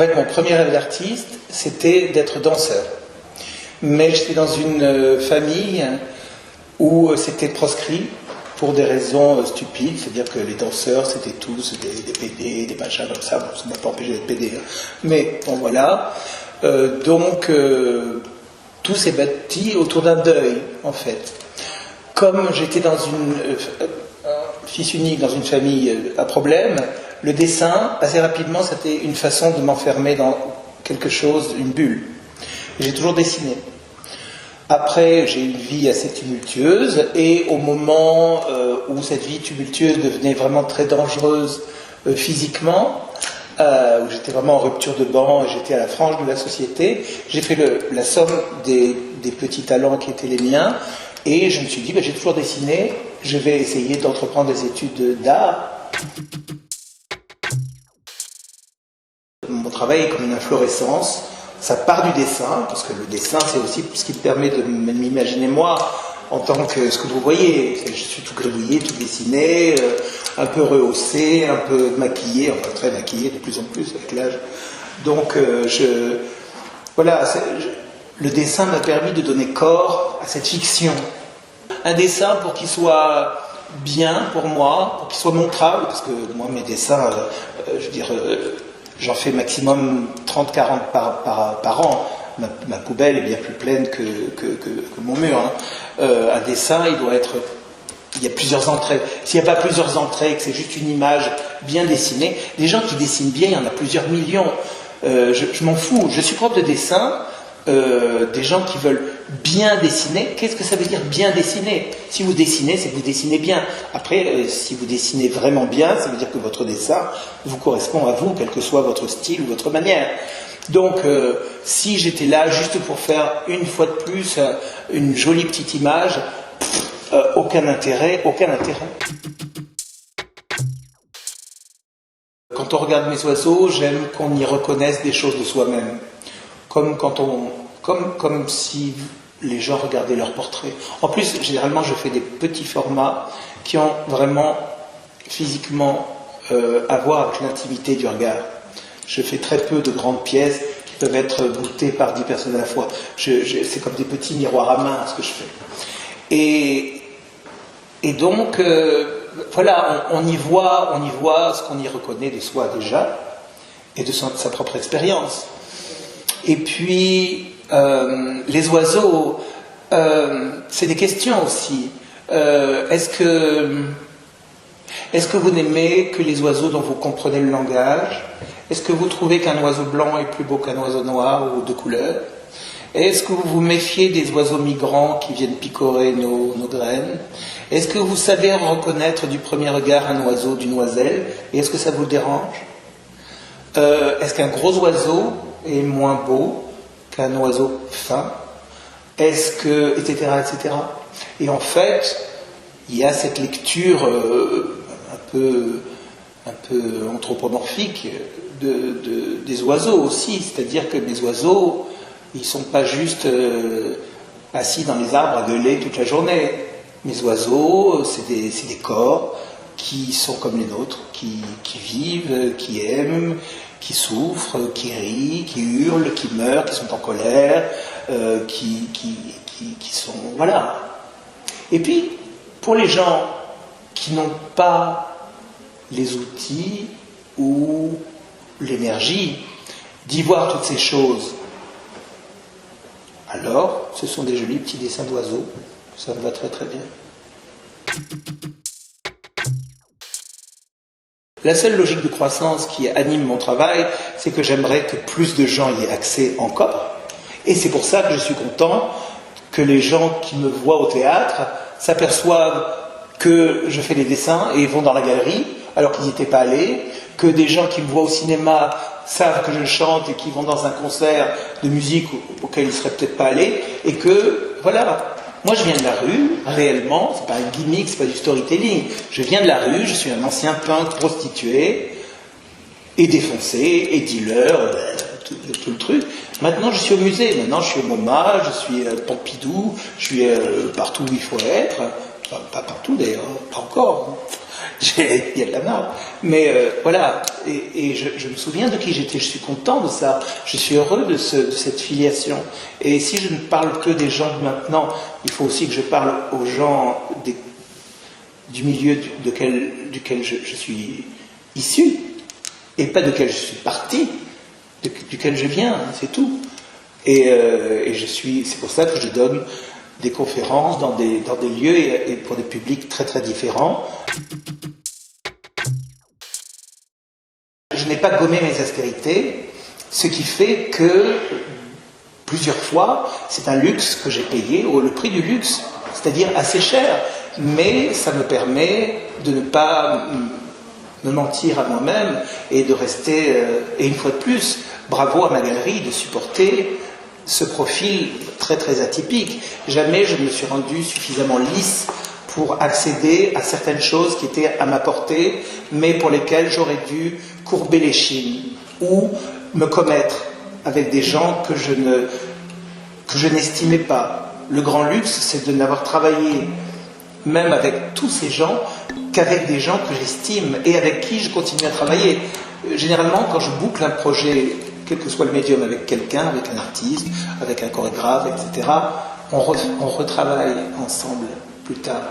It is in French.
fait, mon premier rêve d'artiste, c'était d'être danseur. Mais j'étais dans une famille où c'était proscrit pour des raisons stupides, c'est-à-dire que les danseurs, c'était tous des PD, des machins comme ça, bon, ça ne m'a pas empêché d'être PD, hein. Mais bon, voilà. Tout s'est bâti autour d'un deuil, en fait. Comme j'étais fils unique dans une famille à problème, le dessin, assez rapidement, c'était une façon de m'enfermer dans quelque chose, une bulle. Et j'ai toujours dessiné. Après, j'ai une vie assez tumultueuse, et au moment où cette vie tumultueuse devenait vraiment très dangereuse physiquement, où j'étais vraiment en rupture de banc, et j'étais à la frange de la société, j'ai fait la somme des petits talents qui étaient les miens, et je me suis dit, j'ai toujours dessiné, je vais essayer d'entreprendre des études d'art. Mon travail est comme une inflorescence. Ça part du dessin, parce que le dessin, c'est aussi ce qui me permet de m'imaginer moi en tant que ce que vous voyez. Je suis tout gribouillé, tout dessiné, un peu rehaussé, un peu maquillé, enfin très maquillé de plus en plus avec l'âge. Donc, le dessin m'a permis de donner corps à cette fiction. Un dessin pour qu'il soit bien pour moi, pour qu'il soit montrable, parce que moi, mes dessins, j'en fais maximum 30-40 par an. Ma poubelle est bien plus pleine que mon mur. Hein. Un dessin, il y a plusieurs entrées. S'il n'y a pas plusieurs entrées, que c'est juste une image bien dessinée, les gens qui dessinent bien, il y en a plusieurs millions. Je m'en fous. Je suis prof de dessin. Des gens qui veulent bien dessiner. Qu'est-ce que ça veut dire bien dessiner? Si vous dessinez, c'est que vous dessinez bien. Après, si vous dessinez vraiment bien, ça veut dire que votre dessin vous correspond à vous, quel que soit votre style ou votre manière. Donc, si j'étais là juste pour faire une fois de plus une jolie petite image, aucun intérêt. Quand on regarde mes oiseaux, j'aime qu'on y reconnaisse des choses de soi-même. Comme si les gens regardaient leurs portraits. En plus, généralement, je fais des petits formats qui ont vraiment physiquement à voir avec l'intimité du regard. Je fais très peu de grandes pièces qui peuvent être goûtées par 10 personnes à la fois. C'est comme des petits miroirs à main, ce que je fais. Et donc, on y voit ce qu'on y reconnaît de soi déjà, et de sa propre expérience. Et puis, les oiseaux, c'est des questions aussi. Est-ce que vous n'aimez que les oiseaux dont vous comprenez le langage? Est-ce que vous trouvez qu'un oiseau blanc est plus beau qu'un oiseau noir ou de couleur? Est-ce que vous vous méfiez des oiseaux migrants qui viennent picorer nos graines? Est-ce que vous savez reconnaître du premier regard un oiseau d'une oiselle? Et est-ce que ça vous dérange? Est-ce qu'un gros oiseau est moins beau qu'un oiseau fin? Etc. Et en fait, il y a cette lecture un peu anthropomorphique des oiseaux aussi, c'est-à-dire que mes oiseaux, ils ne sont pas juste assis dans les arbres à gueuler toute la journée. Mes oiseaux, c'est des corps qui sont comme les nôtres, qui vivent, qui aiment, qui souffrent, qui rient, qui hurlent, qui meurent, qui sont en colère, qui sont... Voilà. Et puis, pour les gens qui n'ont pas les outils ou l'énergie d'y voir toutes ces choses, alors ce sont des jolis petits dessins d'oiseaux. Ça me va très très bien. La seule logique de croissance qui anime mon travail, c'est que j'aimerais que plus de gens y aient accès encore. Et c'est pour ça que je suis content que les gens qui me voient au théâtre s'aperçoivent que je fais des dessins et vont dans la galerie, alors qu'ils n'y étaient pas allés, que des gens qui me voient au cinéma savent que je chante et qui vont dans un concert de musique auquel ils ne seraient peut-être pas allés, et que, voilà, moi je viens de la rue, réellement, c'est pas un gimmick, c'est pas du storytelling, je viens de la rue, je suis un ancien peintre prostitué, et défoncé, et dealer, tout le truc. Maintenant je suis au musée, maintenant je suis au MoMA, je suis à Pompidou, je suis partout où il faut être, enfin, pas partout d'ailleurs, pas encore. il y a de la marge. Mais voilà, et je me souviens de qui j'étais, je suis content de ça, je suis heureux de cette filiation. Et si je ne parle que des gens de maintenant, il faut aussi que je parle aux gens du milieu duquel je suis issu, et pas duquel je suis parti, duquel je viens, c'est tout. Et c'est pour ça que je donne des conférences dans des lieux et pour des publics très très différents. Je n'ai pas gommé mes aspérités, ce qui fait que plusieurs fois, c'est un luxe que j'ai payé, le prix du luxe, c'est-à-dire assez cher, mais ça me permet de ne pas me mentir à moi-même et de rester, et une fois de plus, bravo à ma galerie de supporter ce profil très très atypique. Jamais je me suis rendu suffisamment lisse pour accéder à certaines choses qui étaient à ma portée, mais pour lesquelles j'aurais dû courber l'échine ou me commettre avec des gens que je n'estimais pas. Le grand luxe, c'est de n'avoir travaillé, même avec tous ces gens, qu'avec des gens que j'estime et avec qui je continue à travailler. Généralement, quand je boucle un projet, quel que soit le médium, avec quelqu'un, avec un artiste, avec un chorégraphe, etc., on retravaille ensemble plus tard.